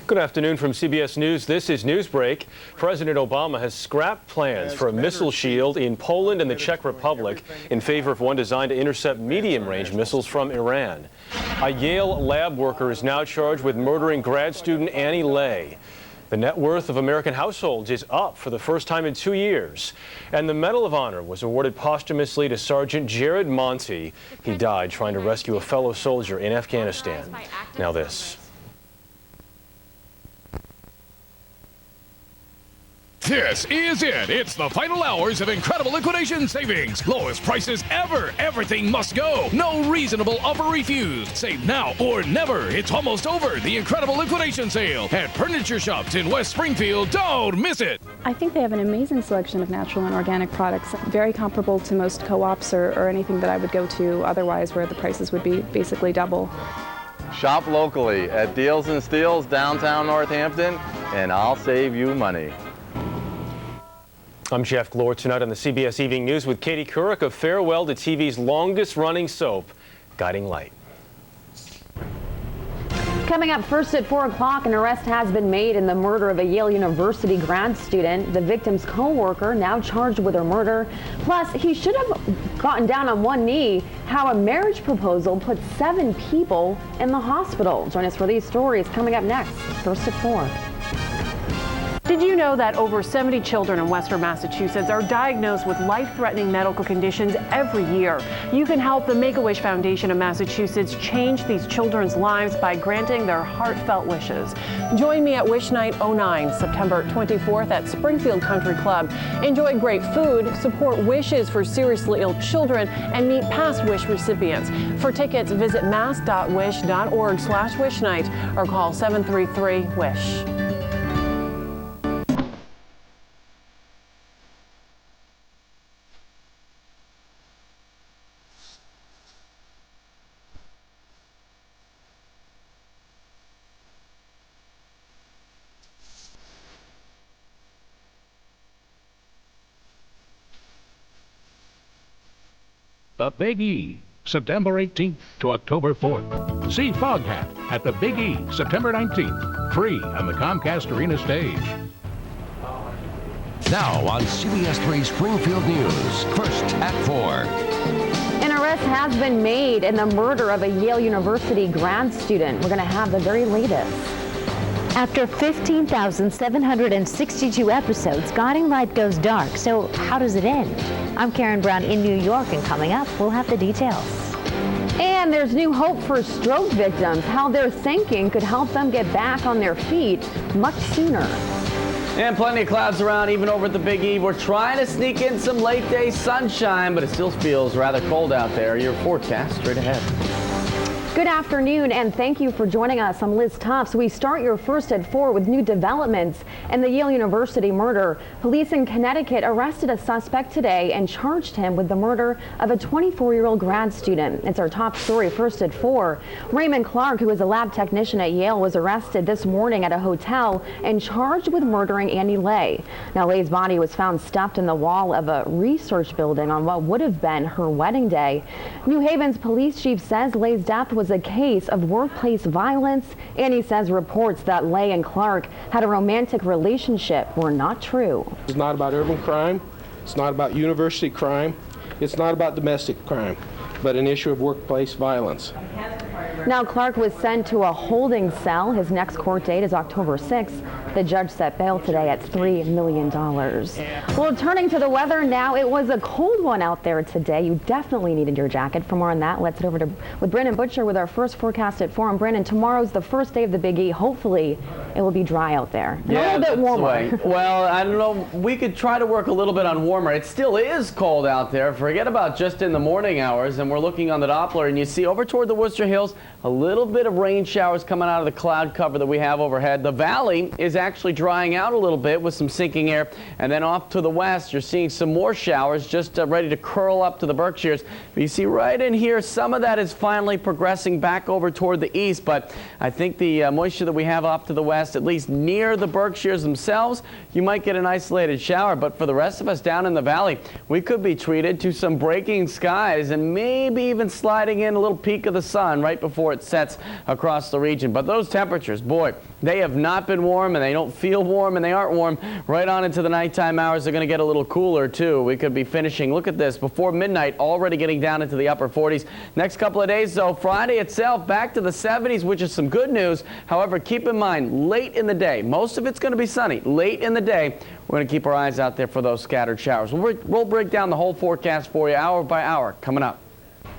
Good afternoon from CBS News. This is Newsbreak. President Obama has scrapped plans for a missile shield in Poland and the Czech Republic in favor of one designed to intercept medium-range missiles from Iran. A Yale lab worker is now charged with murdering grad student Annie Lay. The net worth of American households is up for the first time in 2 years. And the Medal of Honor was awarded posthumously to Sergeant Jared Monty. He died trying to rescue a fellow soldier in Afghanistan. Now this. This is it. It's the final hours of incredible liquidation savings. Lowest prices ever. Everything must go. No reasonable offer refused. Save now or never. It's almost over. The incredible liquidation sale at Furniture Shops in West Springfield. Don't miss it. I think they have an amazing selection of natural and organic products, very comparable to most co-ops or anything that I would go to otherwise, where the prices would be basically double. Shop locally at Deals and Steals, downtown Northampton, and I'll save you money. I'm Jeff Glor tonight on the CBS Evening News with Katie Couric of farewell to TV's longest-running soap, Guiding Light. Coming up first at 4 o'clock, an arrest has been made in the murder of a Yale University grad student. The victim's co-worker now charged with her murder. Plus, he should have gotten down on one knee. How a marriage proposal put 7 people in the hospital. Join us for these stories coming up next, first at 4. Did you know that over 70 children in Western Massachusetts are diagnosed with life-threatening medical conditions every year? You can help the Make-A-Wish Foundation of Massachusetts change these children's lives by granting their heartfelt wishes. Join me at Wish Night 09, September 24th at Springfield Country Club. Enjoy great food, support wishes for seriously ill children, and meet past Wish recipients. For tickets, visit mass.wish.org/wishnight or call 733-WISH. The Big E, September 18th to October 4th. See Foghat at the Big E, September 19th. Free on the Comcast Arena stage. Now on CBS 3 Springfield News, first at 4. An arrest has been made in the murder of a Yale University grad student. We're going to have the very latest. After 15,762 episodes, Guiding Light goes dark. So how does it end? I'm Karen Brown in New York, and coming up, we'll have the details. And there's new hope for stroke victims. How their thinking could help them get back on their feet much sooner. And plenty of clouds around even over at the Big E. We're trying to sneak in some late day sunshine, but it still feels rather cold out there. Your forecast straight ahead. Good afternoon, and thank you for joining us. I'm Liz Tufts. We start your first at 4 with new developments in the Yale University murder. Police in Connecticut arrested a suspect today and charged him with the murder of a 24-year-old grad student. It's our top story first at 4. Raymond Clark, who is a lab technician at Yale, was arrested this morning at a hotel and charged with murdering Annie Lay. Now, Lay's body was found stuffed in the wall of a research building on what would have been her wedding day. New Haven's police chief says Lay's death was a case of workplace violence, and he says reports that Lay and Clark had a romantic relationship were not true. It's not about urban crime, it's not about university crime, it's not about domestic crime, but an issue of workplace violence. Now, Clark was sent to a holding cell. His next court date is October 6th. The judge set bail today at $3 million. Well, turning to the weather now, it was a cold one out there today. You definitely needed your jacket. For more on that, let's head over with Brandon Butcher with our first forecast at 4. And Brandon, tomorrow's the first day of the Big E. Hopefully, it will be dry out there. Yeah, a little bit warmer. Well, I don't know. We could try to work a little bit on warmer. It still is cold out there. Forget about just in the morning hours. And we're looking on the Doppler, and you see over toward the Worcester Hills, a little bit of rain showers coming out of the cloud cover that we have overhead. The valley is actually drying out a little bit with some sinking air. And then off to the west, you're seeing some more showers just ready to curl up to the Berkshires. But you see right in here, some of that is finally progressing back over toward the east. But I think the moisture that we have off to the west, at least near the Berkshires themselves, you might get an isolated shower. But for the rest of us down in the valley, we could be treated to some breaking skies and maybe even sliding in a little peek of the sun right before before it sets across the region. But those temperatures, boy, they have not been warm, and they don't feel warm, and they aren't warm. Right on into the nighttime hours, they're going to get a little cooler, too. We could be finishing, look at this, before midnight, already getting down into the upper 40s. Next couple of days, though, Friday itself back to the 70s, which is some good news. However, keep in mind, late in the day, most of it's going to be sunny. Late in the day, we're going to keep our eyes out there for those scattered showers. We'll break down the whole forecast for you hour by hour coming up.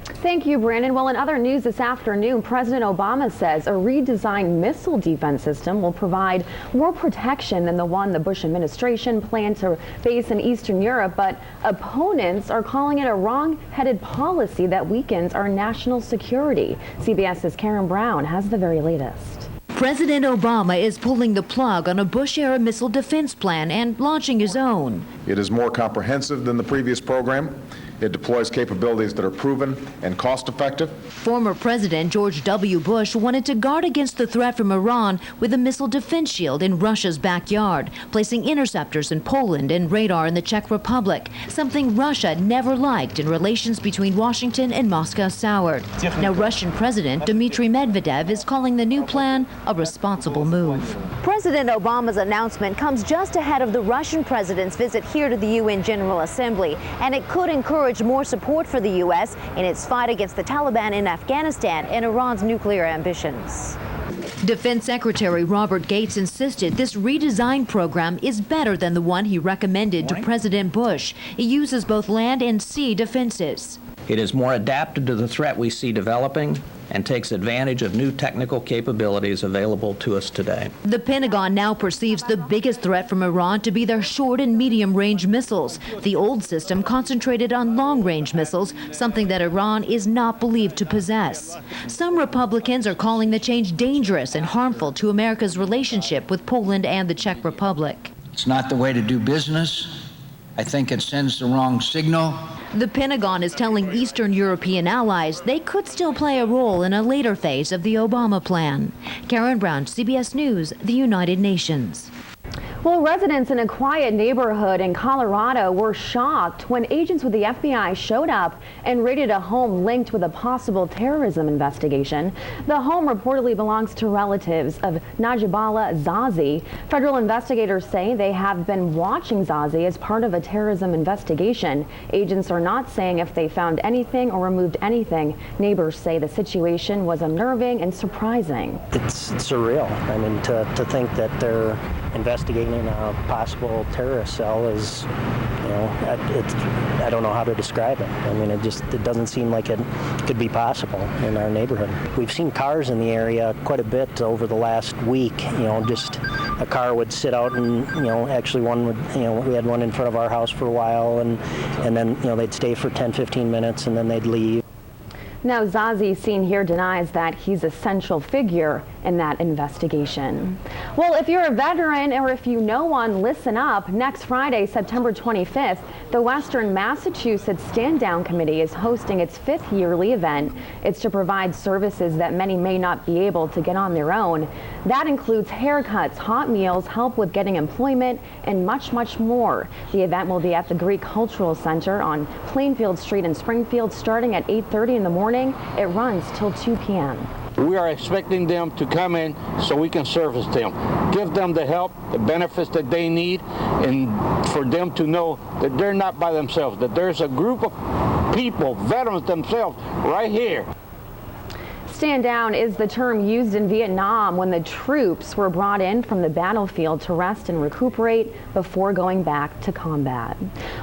Thank you, Brandon. Well, in other news this afternoon, President Obama says a redesigned missile defense system will provide more protection than the one the Bush administration planned to face in Eastern Europe, but opponents are calling it a wrong-headed policy that weakens our national security. CBS's Karen Brown has the very latest. President Obama is pulling the plug on a Bush-era missile defense plan and launching his own. It is more comprehensive than the previous program. It deploys capabilities that are proven and cost-effective. Former President George W. Bush wanted to guard against the threat from Iran with a missile defense shield in Russia's backyard, placing interceptors in Poland and radar in the Czech Republic, something Russia never liked, and relations between Washington and Moscow soured. Now Russian President Dmitry Medvedev is calling the new plan a responsible move. President Obama's announcement comes just ahead of the Russian president's visit here to the UN General Assembly, and it could encourage more support for the U.S. in its fight against the Taliban in Afghanistan and Iran's nuclear ambitions. Defense Secretary Robert Gates insisted this redesigned program is better than the one he recommended to President Bush. It uses both land and sea defenses. It is more adapted to the threat we see developing and takes advantage of new technical capabilities available to us today. The Pentagon now perceives the biggest threat from Iran to be their short and medium-range missiles. The old system concentrated on long-range missiles, something that Iran is not believed to possess. Some Republicans are calling the change dangerous and harmful to America's relationship with Poland and the Czech Republic. It's not the way to do business. I think it sends the wrong signal. The Pentagon is telling Eastern European allies they could still play a role in a later phase of the Obama plan. Karen Brown, CBS News, the United Nations. Well, residents in a quiet neighborhood in Colorado were shocked when agents with the FBI showed up and raided a home linked with a possible terrorism investigation. The home reportedly belongs to relatives of Najibullah Zazi. Federal investigators say they have been watching Zazi as part of a terrorism investigation. Agents are not saying if they found anything or removed anything. Neighbors say the situation was unnerving and surprising. It's surreal. I mean, to think that they're investigating a possible terrorist cell is, you know, I don't know how to describe it. I mean, it doesn't seem like it could be possible in our neighborhood. We've seen cars in the area quite a bit over the last week. You know, just a car would sit out, and actually one would, we had one in front of our house for a while, and then they'd stay for 10-15 minutes and then they'd leave. Now, Zazi, seen here, denies that he's a central figure in that investigation. Well, if you're a veteran or if you know one, listen up. Next Friday, September 25th, the Western Massachusetts Stand Down Committee is hosting its 5th yearly event. It's to provide services that many may not be able to get on their own. That includes haircuts, hot meals, help with getting employment, and much, much more. The event will be at the Greek Cultural Center on Plainfield Street in Springfield, starting at 8:30 in the morning. It runs till 2 p.m. We are expecting them to come in so we can service them, give them the help, the benefits that they need, and for them to know that they're not by themselves, that there's a group of people, veterans themselves, right here. Stand down is the term used in Vietnam when the troops were brought in from the battlefield to rest and recuperate before going back to combat.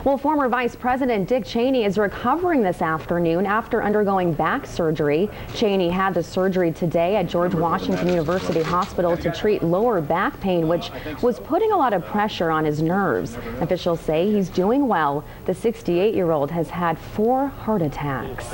Well, former Vice President Dick Cheney is recovering this afternoon after undergoing back surgery. Cheney had the surgery today at George Washington University Hospital to treat lower back pain, which was putting a lot of pressure on his nerves. Officials say he's doing well. The 68-year-old has had 4 heart attacks.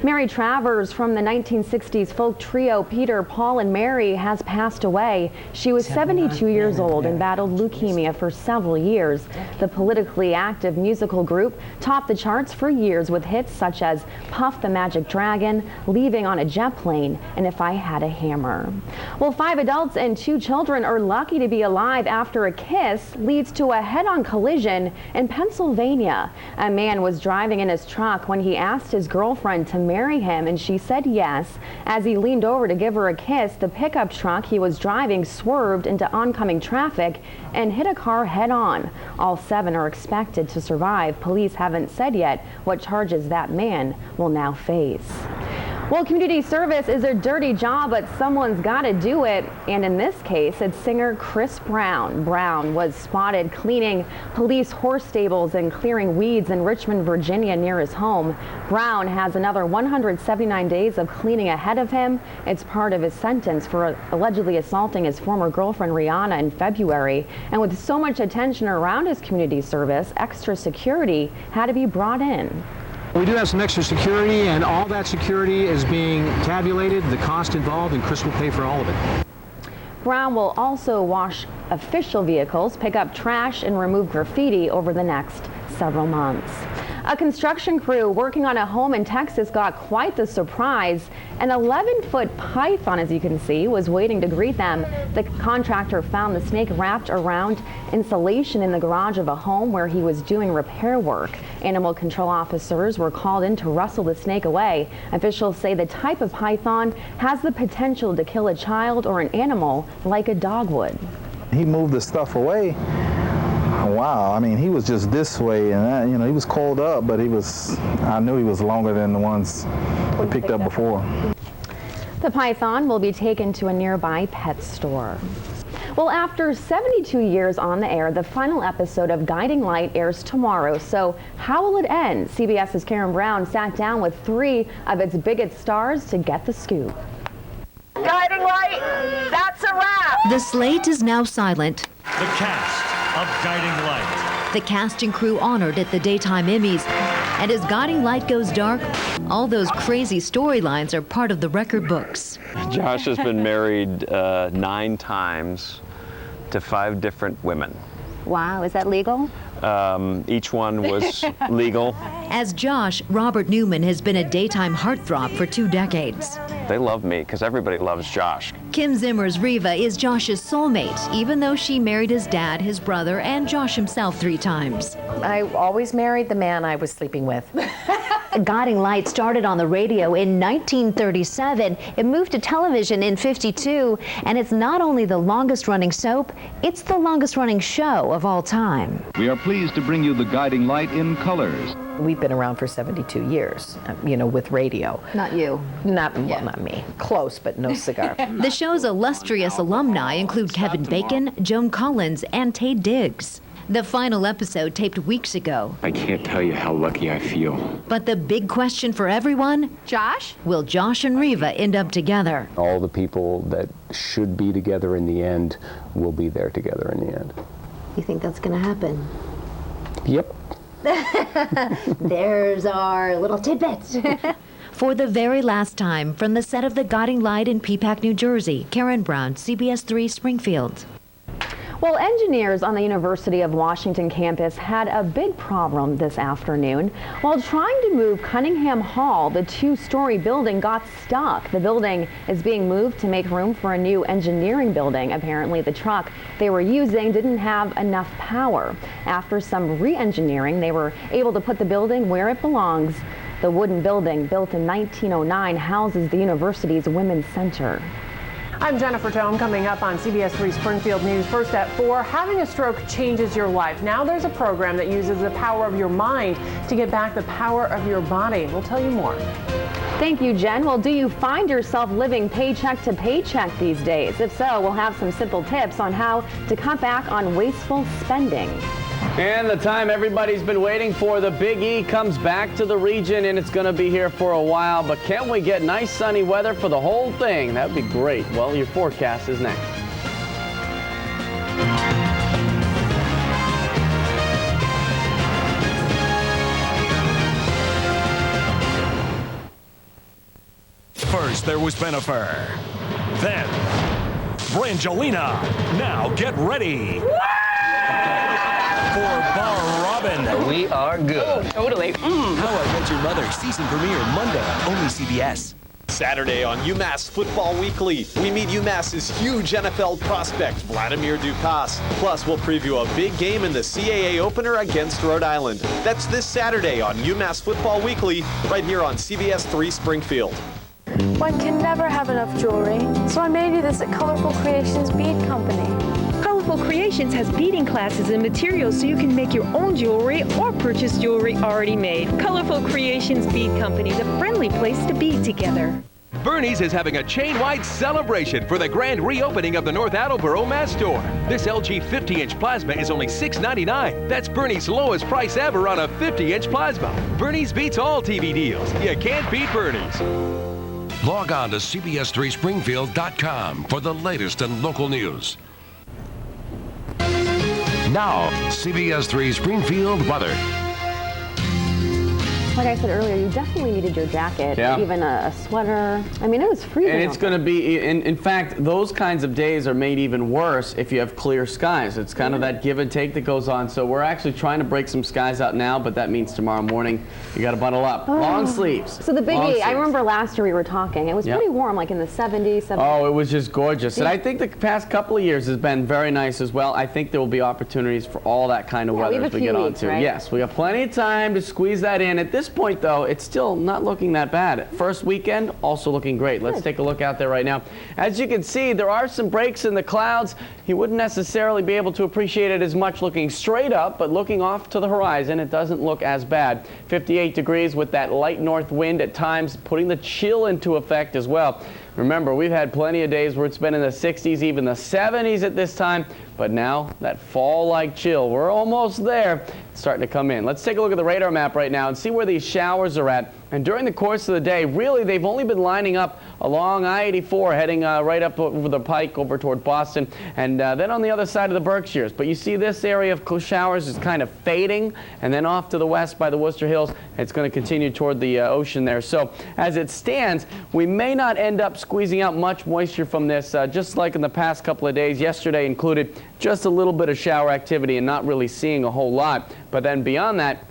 Mary Travers from the 1960s folk trio Peter, Paul, and Mary has passed away. She was 72 years old and battled leukemia for several years. The politically active musical group topped the charts for years with hits such as Puff the Magic Dragon, Leaving on a Jet Plane, and If I Had a Hammer. Well, 5 adults and 2 children are lucky to be alive after a kiss leads to a head-on collision in Pennsylvania. A man was driving in his truck when he asked his girlfriend to marry him, and she said yes. As he leaned over to give her a kiss, the pickup truck he was driving swerved into oncoming traffic and hit a car head-on. All 7 are expected to survive. Police haven't said yet what charges that man will now face. Well, community service is a dirty job, but someone's got to do it. And in this case, it's singer Chris Brown. Brown was spotted cleaning police horse stables and clearing weeds in Richmond, Virginia, near his home. Brown has another 179 days of cleaning ahead of him. It's part of his sentence for allegedly assaulting his former girlfriend Rihanna in February. And with so much attention around his community service, extra security had to be brought in. We do have some extra security, and all that security is being tabulated, the cost involved, and Chris will pay for all of it. Brown will also wash official vehicles, pick up trash, and remove graffiti over the next several months. A construction crew working on a home in Texas got quite the surprise. An 11-foot python, as you can see, was waiting to greet them. The contractor found the snake wrapped around insulation in the garage of a home where he was doing repair work. Animal control officers were called in to wrestle the snake away. Officials say the type of python has the potential to kill a child or an animal like a dog would. He moved the stuff away. Wow, I mean, he was just this way, and that, he was coiled up, but I knew he was longer than the ones we picked up before. The python will be taken to a nearby pet store. Well, after 72 years on the air, the final episode of Guiding Light airs tomorrow. So how will it end? CBS's Karen Brown sat down with 3 of its biggest stars to get the scoop. Guiding Light, that's a wrap. The slate is now silent. The cast of Guiding Light. The cast and crew honored at the Daytime Emmys. And as Guiding Light goes dark, all those crazy storylines are part of the record books. Josh has been married 9 times to 5 different women. Wow, is that legal? Each one was legal. As Josh, Robert Newman has been a daytime heartthrob for 2 decades. They love me because everybody loves Josh. Kim Zimmer's Riva is Josh's soulmate, even though she married his dad, his brother, and Josh himself 3 times. I always married the man I was sleeping with. Guiding Light started on the radio in 1937. It moved to television in 52, and it's not only the longest running soap, it's the longest running show of all time. We are pleased to bring you the Guiding Light in colors. We've been around for 72 years, with radio. Not you. Not me. Close, but no cigar. The show's illustrious alumni include Kevin Bacon, Joan Collins, and Taye Diggs. The final episode taped weeks ago. I can't tell you how lucky I feel. But the big question for everyone, Josh? Will Josh and Riva end up together? All the people that should be together in the end will be there together in the end. You think that's going to happen? Yep. There's our little tidbits. For the very last time, from the set of The Guiding Light in Peapack, New Jersey, Karen Brown, CBS 3 Springfield. Well, engineers on the University of Washington campus had a big problem this afternoon. While trying to move Cunningham Hall, the 2-story building got stuck. The building is being moved to make room for a new engineering building. Apparently, the truck they were using didn't have enough power. After some re-engineering, they were able to put the building where it belongs. The wooden building, built in 1909, houses the university's Women's Center. I'm Jennifer Tome. Coming up on CBS 3 Springfield News. First at 4, having a stroke changes your life. Now there's a program that uses the power of your mind to get back the power of your body. We'll tell you more. Thank you, Jen. Well, do you find yourself living paycheck to paycheck these days? If so, we'll have some simple tips on how to cut back on wasteful spending. And the time everybody's been waiting for, the Big E comes back to the region, and it's going to be here for a while. But can't we get nice sunny weather for the whole thing? That would be great. Well, your forecast is next. First, there was Benifer. Then, Brangelina. Now get ready for Bar Robin. We are good. Oh, totally. How I Met Your Mother season premiere Monday, only CBS. Saturday on UMass Football Weekly, we meet UMass's huge NFL prospect, Vladimir Dukas. Plus, we'll preview a big game in the CAA opener against Rhode Island. That's this Saturday on UMass Football Weekly, right here on CBS 3 Springfield. One can never have enough jewelry, so I made you this at Colorful Creations Bead Company. Colorful Creations has beading classes and materials so you can make your own jewelry or purchase jewelry already made. Colorful Creations Bead Company, the friendly place to bead together. Bernie's is having a chain-wide celebration for the grand reopening of the North Attleboro Mass Store. This LG 50-inch plasma is only $6.99. That's Bernie's lowest price ever on a 50-inch plasma. Bernie's beats all TV deals. You can't beat Bernie's. Log on to CBS3Springfield.com for the latest in local news. Now, CBS 3 Springfield weather. Like I said earlier, you definitely needed your jacket, Yeah. even a sweater. I mean, it was freezing. And it's going to be, in fact, those kinds of days are made even worse if you have clear skies. It's kind of that give and take that goes on. So we're actually trying to break some skies out now, but that means tomorrow morning you got to bundle up. Long sleeves. So the Big Long E, I sleeves. remember last year we were talking. It was Yep. pretty warm, like in the 70s. Oh, it was just gorgeous. And I think the past couple of years has been very nice as well. I think there will be opportunities for all that kind of Yeah, we weather have as a we few get on weeks, to. right? Yes, we have plenty of time to squeeze that in. At this point, though, it's still not looking that bad. First weekend, also looking great. Let's take a look out there right now. As you can see, there are some breaks in the clouds. You wouldn't necessarily be able to appreciate it as much looking straight up, but looking off to the horizon, it doesn't look as bad. 58 degrees with that light north wind at times, putting the chill into effect as well. Remember, we've had plenty of days where it's been in the 60s, even the 70s at this time, but now that fall-like chill, we're almost there. It's starting to come in. Let's take a look at the radar map right now and see where these showers are at. And during the course of the day, really, they've only been lining up along I-84, heading right up over the pike over toward Boston, and then on the other side of the Berkshires. But you see this area of showers is kind of fading, and then off to the west by the Worcester Hills, it's going to continue toward the ocean there. So as it stands, we may not end up squeezing out much moisture from this, just like in the past couple of days. Yesterday included just a little bit of shower activity and not really seeing a whole lot. But then beyond that,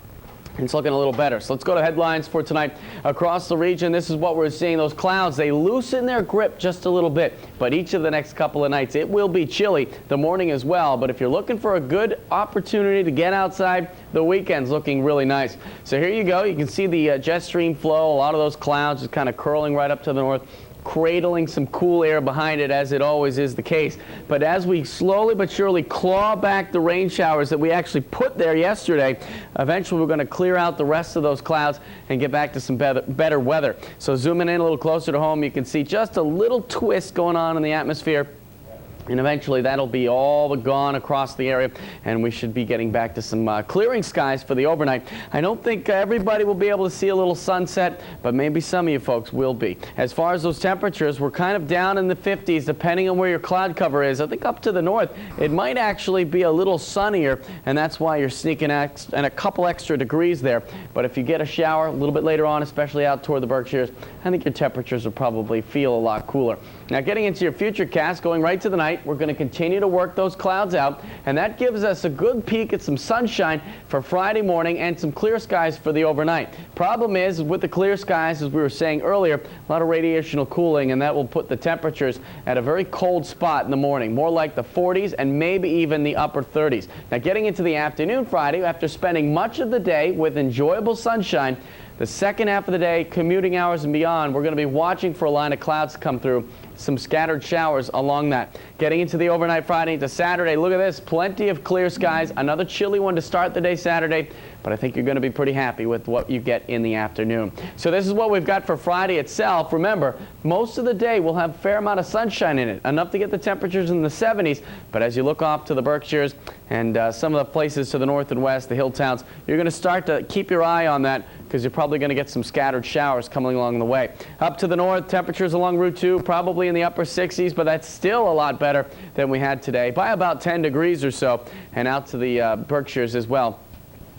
it's looking a little better. So let's go to headlines for tonight. Across the region, this is what we're seeing. Those clouds, they loosen their grip just a little bit. But each of the next couple of nights, it will be chilly. The morning as well. But if you're looking for a good opportunity to get outside, the weekend's looking really nice. So here you go. You can see the jet stream flow. A lot of those clouds just kind of curling right up to the north, cradling some cool air behind it, as it always is the case. But as we slowly but surely claw back the rain showers that we actually put there yesterday, eventually we're going to clear out the rest of those clouds and get back to some better weather. So zooming in a little closer to home, you can see just a little twist going on in the atmosphere. And eventually that'll be all but gone across the area, and we should be getting back to some clearing skies for the overnight. I don't think everybody will be able to see a little sunset, but maybe some of you folks will be. As far as those temperatures, we're kind of down in the 50s depending on where your cloud cover is. I think up to the north it might actually be a little sunnier, and that's why you're sneaking and a couple extra degrees there. But if you get a shower a little bit later on, especially out toward the Berkshires, I think your temperatures will probably feel a lot cooler. Now, getting into your future cast, going right to the night, we're going to continue to work those clouds out, and that gives us a good peek at some sunshine for Friday morning and some clear skies for the overnight. Problem is, with the clear skies, as we were saying earlier, a lot of radiational cooling, and that will put the temperatures at a very cold spot in the morning, more like the 40s and maybe even the upper 30s. Now, getting into the afternoon Friday, after spending much of the day with enjoyable sunshine, the second half of the day, commuting hours and beyond, we're going to be watching for a line of clouds to come through, some scattered showers along that. Getting into the overnight Friday into Saturday, look at this, plenty of clear skies, another chilly one to start the day Saturday, but I think you're going to be pretty happy with what you get in the afternoon. So this is what we've got for Friday itself. Remember, most of the day will have a fair amount of sunshine in it, enough to get the temperatures in the 70s, but as you look off to the Berkshires and some of the places to the north and west, the hill towns, you're going to start to keep your eye on that, because you're probably going to get some scattered showers coming along the way. Up to the north, temperatures along Route 2 probably in the upper 60s, but that's still a lot better than we had today, by about 10 degrees or so, and out to the Berkshires as well.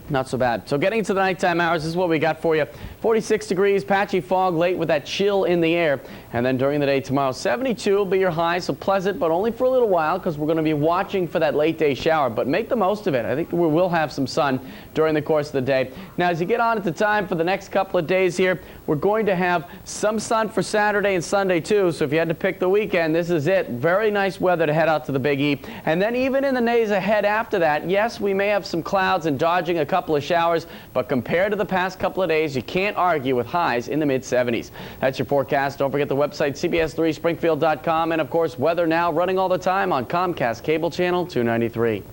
Not so bad. So getting into the nighttime hours, this is what we got for you. 46 degrees, patchy fog late with that chill in the air. And then during the day tomorrow, 72 will be your high, so pleasant, but only for a little while, because we're going to be watching for that late day shower. But make the most of it. I think we will have some sun during the course of the day. Now, as you get on at the time for the next couple of days here, we're going to have some sun for Saturday and Sunday too. So if you had to pick the weekend, this is it. Very nice weather to head out to the Big E. And then even in the days ahead after that, yes, we may have some clouds and dodging a couple of showers, but compared to the past couple of days, you can't can't argue with highs in the mid-70s. That's your forecast. Don't forget the website CBS3Springfield.com, and of course weather now running all the time on Comcast Cable Channel 293.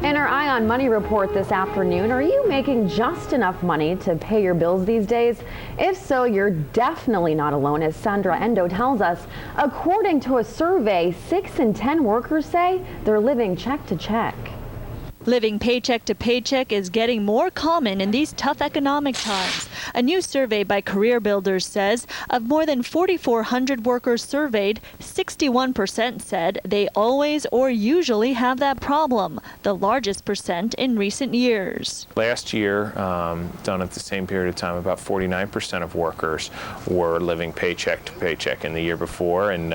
In our Eye on Money report this afternoon, are you making just enough money to pay your bills these days? If so, you're definitely not alone, as Sandra Endo tells us. According to a survey, 6 in 10 workers say they're living check to check. Living paycheck to paycheck is getting more common in these tough economic times. A new survey by Career Builders says of more than 4,400 workers surveyed, 61% said they always or usually have that problem, the largest percent in recent years. Last year, done at the same period of time, about 49% of workers were living paycheck to paycheck. In the year before, in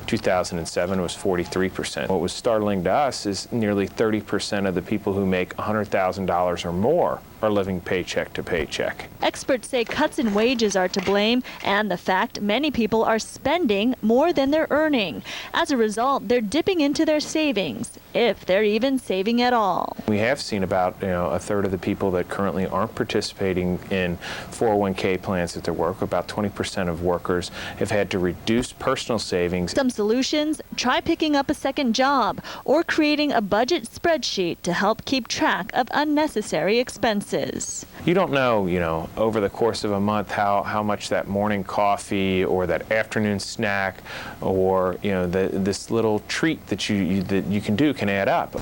2007, was 43%. What was startling to us is nearly 30% of the people who make $100,000 or more are living paycheck to paycheck. Experts say cuts in wages are to blame, and the fact many people are spending more than they're earning. As a result, they're dipping into their savings, if they're even saving at all. We have seen about a third of the people that currently aren't participating in 401k plans at their work. About 20% of workers have had to reduce personal savings. Some solutions: try picking up a second job or creating a budget spreadsheet to help keep track of unnecessary expenses. You don't know, over the course of a month how much that morning coffee or that afternoon snack or, this little treat that you can do can add up.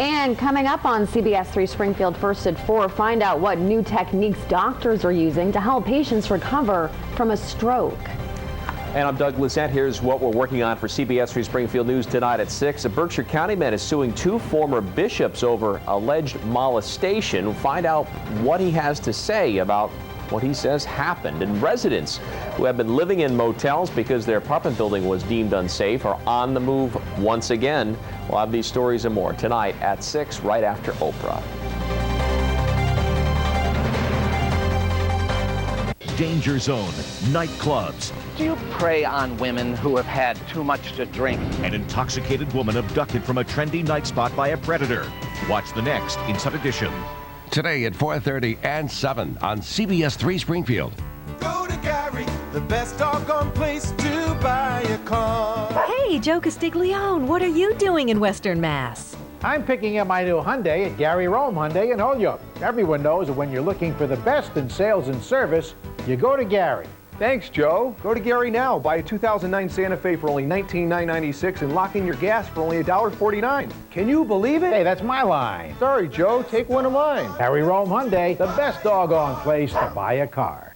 And coming up on CBS 3 Springfield First at 4, find out what new techniques doctors are using to help patients recover from a stroke. And I'm Doug Lizette. Here's what we're working on for CBS 3 Springfield News tonight at 6. A Berkshire County man is suing 2 former bishops over alleged molestation. We'll find out what he has to say about what he says happened. And residents who have been living in motels because their apartment building was deemed unsafe are on the move once again. We'll have these stories and more tonight at 6, right after Oprah. Danger Zone, nightclubs. Do you prey on women who have had too much to drink? An intoxicated woman abducted from a trendy night spot by a predator. Watch the next Inside Edition. Today at 4:30 and 7 on CBS 3 Springfield. Go to Gary, the best doggone place to buy a car. Hey, Joe Castiglione, what are you doing in Western Mass? I'm picking up my new Hyundai at Gary Rome Hyundai in Holyoke. Everyone knows that when you're looking for the best in sales and service, you go to Gary. Thanks, Joe. Go to Gary now. Buy a 2009 Santa Fe for only $19,996 and lock in your gas for only $1.49. Can you believe it? Hey, that's my line. Sorry, Joe. Take one of mine. Gary Rome Hyundai, the best doggone place to buy a car.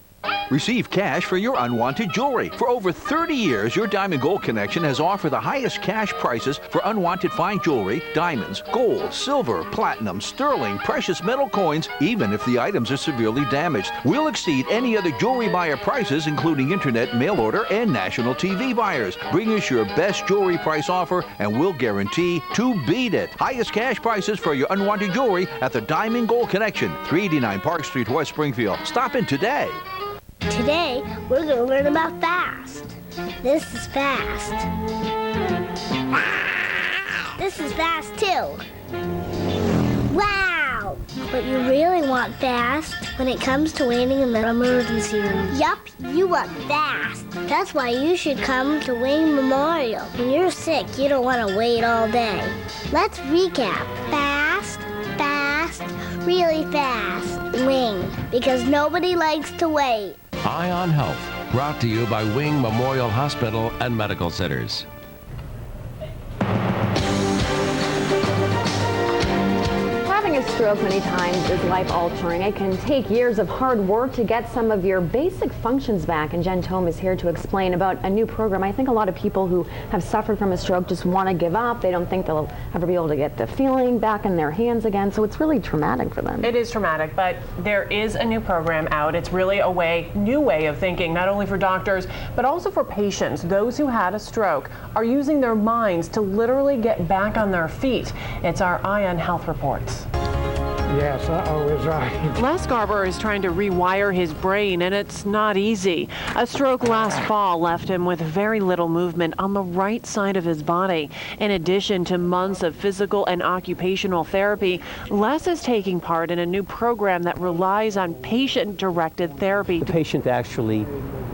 Receive cash for your unwanted jewelry. For over 30 years, your Diamond Gold Connection has offered the highest cash prices for unwanted fine jewelry, diamonds, gold, silver, platinum, sterling, precious metal coins, even if the items are severely damaged. We'll exceed any other jewelry buyer prices, including internet, mail order, and national TV buyers. Bring us your best jewelry price offer, and we'll guarantee to beat it. Highest cash prices for your unwanted jewelry at the Diamond Gold Connection, 389 Park Street, West Springfield. Stop in today. Today, we're going to learn about fast. This is fast. This is fast, too. Wow! But you really want fast when it comes to waiting in the emergency room. Yup, you want fast. That's why you should come to Wing Memorial. When you're sick, you don't want to wait all day. Let's recap. Fast, fast, really fast. Wing, because nobody likes to wait. Eye on Health, brought to you by Wing Memorial Hospital and Medical Centers. Having a stroke many times is life-altering. It can take years of hard work to get some of your basic functions back, and Jen Tome is here to explain about a new program. I think a lot of people who have suffered from a stroke just want to give up. They don't think they'll ever be able to get the feeling back in their hands again, so it's really traumatic for them. It is traumatic, but there is a new program out. It's really a new way of thinking, not only for doctors, but also for patients. Those who had a stroke are using their minds to literally get back on their feet. It's our Eye on Health reports. Yes, uh-oh is right. Les Garber is trying to rewire his brain, and it's not easy. A stroke last fall left him with very little movement on the right side of his body. In addition to months of physical and occupational therapy, Les is taking part in a new program that relies on patient-directed therapy. The patient actually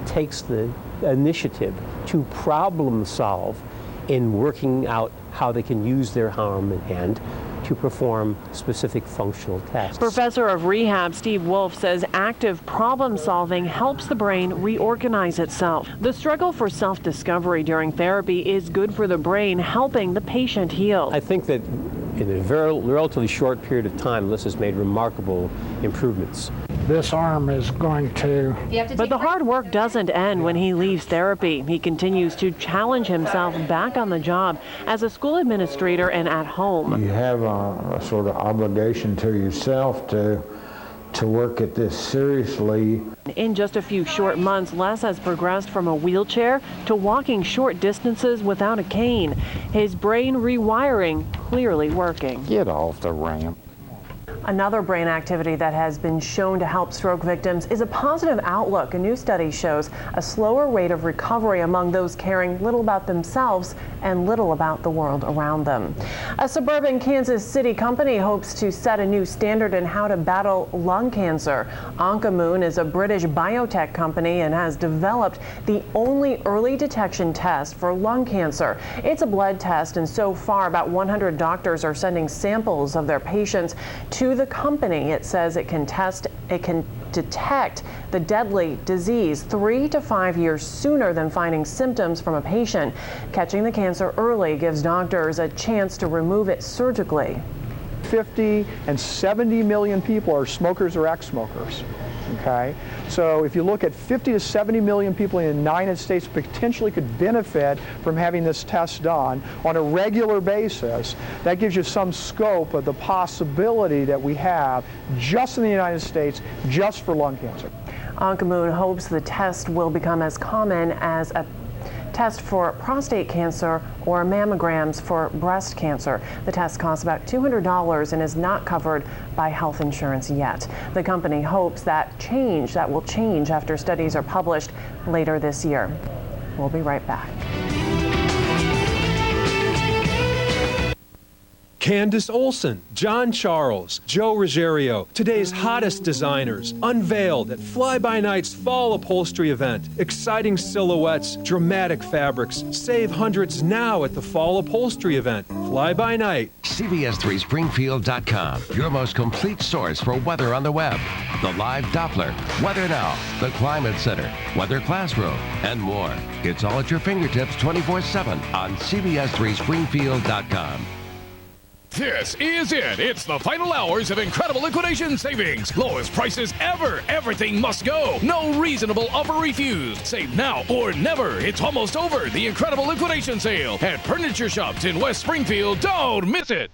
takes the initiative to problem solve in working out how they can use their arm and hand to perform specific functional tasks. Professor of Rehab Steve Wolf says active problem solving helps the brain reorganize itself. The struggle for self-discovery during therapy is good for the brain, helping the patient heal. I think that in a very relatively short period of time, Les has made remarkable improvements. This arm is going to... But the hard work doesn't end when he leaves therapy. He continues to challenge himself back on the job as a school administrator and at home. You have a sort of obligation to yourself to work at this seriously. In just a few short months, Les has progressed from a wheelchair to walking short distances without a cane. His brain rewiring clearly working. Get off the ramp. Another brain activity that has been shown to help stroke victims is a positive outlook. A new study shows a slower rate of recovery among those caring little about themselves and little about the world around them. A suburban Kansas City company hopes to set a new standard in how to battle lung cancer. Oncomoon is a British biotech company and has developed the only early detection test for lung cancer. It's a blood test, and so far about 100 doctors are sending samples of their patients to the company. It says it can detect the deadly disease 3 to 5 years sooner than finding symptoms from a patient. Catching the cancer early gives doctors a chance to remove it surgically. 50 and 70 million people are smokers or ex-smokers. Okay, so if you look at 50 to 70 million people in the United States potentially could benefit from having this test done on a regular basis, that gives you some scope of the possibility that we have just in the United States, just for lung cancer. Oncomoon hopes the test will become as common as a test for prostate cancer or mammograms for breast cancer. The test costs about $200 and is not covered by health insurance yet. The company hopes that will change after studies are published later this year. We'll be right back. Candace Olson, John Charles, Joe Ruggiero, today's hottest designers, unveiled at Fly By Night's fall upholstery event. Exciting silhouettes, dramatic fabrics. Save hundreds now at the fall upholstery event. Fly By Night. CBS3Springfield.com, your most complete source for weather on the web. The live Doppler, Weather Now, the Climate Center, Weather Classroom, and more. It's all at your fingertips 24/7 on CBS3Springfield.com. This is it. It's the final hours of incredible liquidation savings. Lowest prices ever. Everything must go. No reasonable offer refused. Save now or never. It's almost over. The incredible liquidation sale at Furniture Shops in West Springfield. Don't miss it.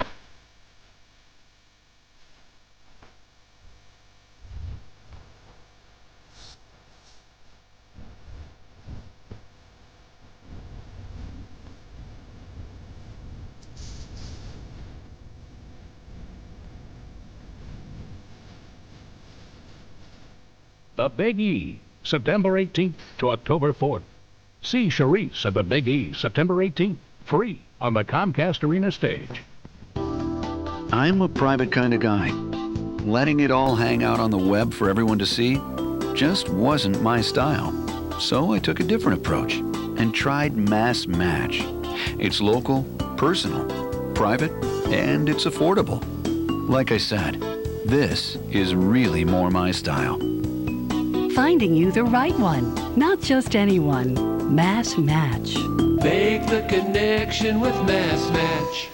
The Big E, September 18th to October 4th. See Charisse at the Big E, September 18th, free on the Comcast Arena stage. I'm a private kind of guy. Letting it all hang out on the web for everyone to see just wasn't my style. So I took a different approach and tried Mass Match. It's local, personal, private, and it's affordable. Like I said, this is really more my style. Finding you the right one, not just anyone. Mass Match. Make the connection with Mass Match.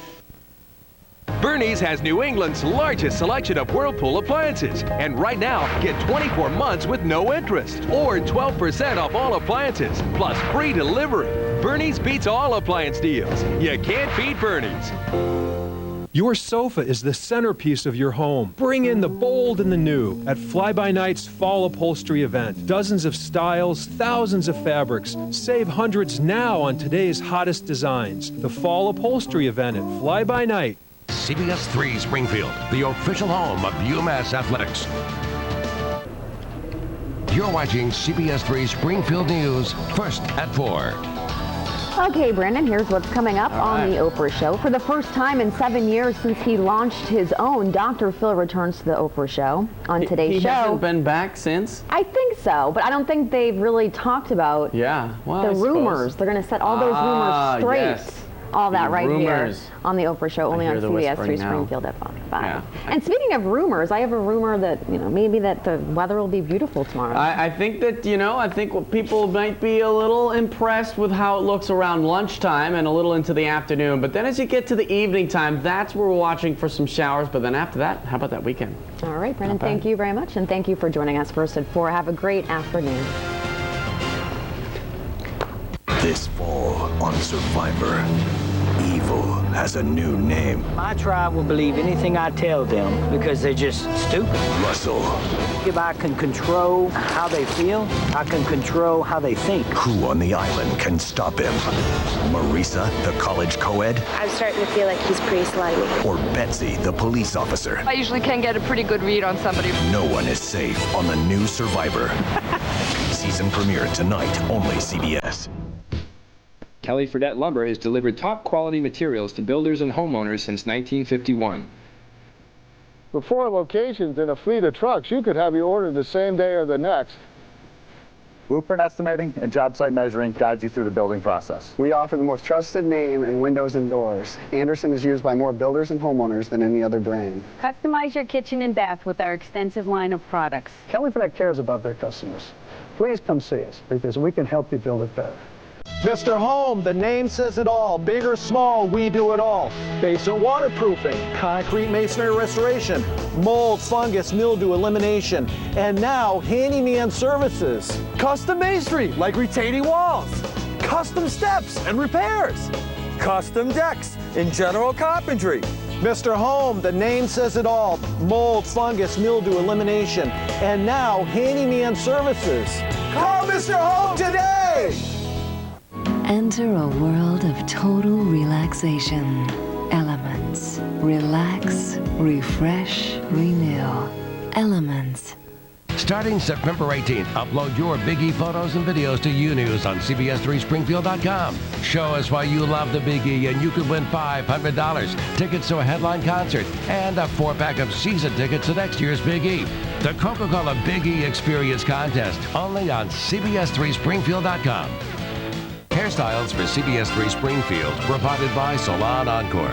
Bernie's has New England's largest selection of Whirlpool appliances. And right now, get 24 months with no interest or 12% off all appliances, plus free delivery. Bernie's beats all appliance deals. You can't beat Bernie's. Your sofa is the centerpiece of your home. Bring in the bold and the new at Fly By Night's fall upholstery event. Dozens of styles, thousands of fabrics. Save hundreds now on today's hottest designs. The fall upholstery event at Fly By Night. CBS 3 Springfield, the official home of UMass Athletics. You're watching CBS 3 Springfield News, first at 4. Okay, Brandon, here's what's coming up on the Oprah Show. For the first time in 7 years since he launched his own, Dr. Phil returns to the Oprah Show. On today's show, He hasn't been back since? I think so, but I don't think they've really talked about the rumors. They're going to set all those rumors straight. Yes. All that The right rumors. here on the Oprah Show, only on CBS 3 Springfield at 5. Yeah. And speaking of rumors, I have a rumor that, maybe that the weather will be beautiful tomorrow. I think that, I think people might be a little impressed with how it looks around lunchtime and a little into the afternoon. But then as you get to the evening time, that's where we're watching for some showers. But then after that, how about that weekend? All right, Brennan, thank you very much. And thank you for joining us first at 4. Have a great afternoon. This fall on Survivor, evil has a new name. My tribe will believe anything I tell them because they're just stupid. Russell. If I can control how they feel, I can control how they think. Who on the island can stop him? Marisa, the college co-ed? I'm starting to feel like he's pretty slimy. Or Betsy, the police officer? I usually can get a pretty good read on somebody. No one is safe on the new Survivor. Season premiere tonight, only CBS. Kelly Fredette Lumber has delivered top quality materials to builders and homeowners since 1951. With 4 locations and a fleet of trucks, you could have your order the same day or the next. Blueprint estimating and job site measuring guides you through the building process. We offer the most trusted name in windows and doors. Anderson is used by more builders and homeowners than any other brand. Customize your kitchen and bath with our extensive line of products. Kelly Fredette cares about their customers. Please come see us because we can help you build it better. Mr. Home, the name says it all. Big or small, we do it all. Basement waterproofing, concrete masonry restoration, mold, fungus, mildew elimination, and now handyman services. Custom masonry, like retaining walls. Custom steps and repairs. Custom decks and general carpentry. Mr. Home, the name says it all. Mold, fungus, mildew elimination, and now handyman services. Call Mr. Home today! Enter a world of total relaxation. Elements. Relax, refresh, renew. Elements. Starting September 18th, upload your Big E photos and videos to UNews on CBS3Springfield.com. Show us why you love the Big E, and you could win $500, tickets to a headline concert, and a 4-pack of season tickets to next year's Big E. The Coca-Cola Big E Experience Contest, only on CBS3Springfield.com. Hairstyles for CBS 3 Springfield, provided by Salon Encore.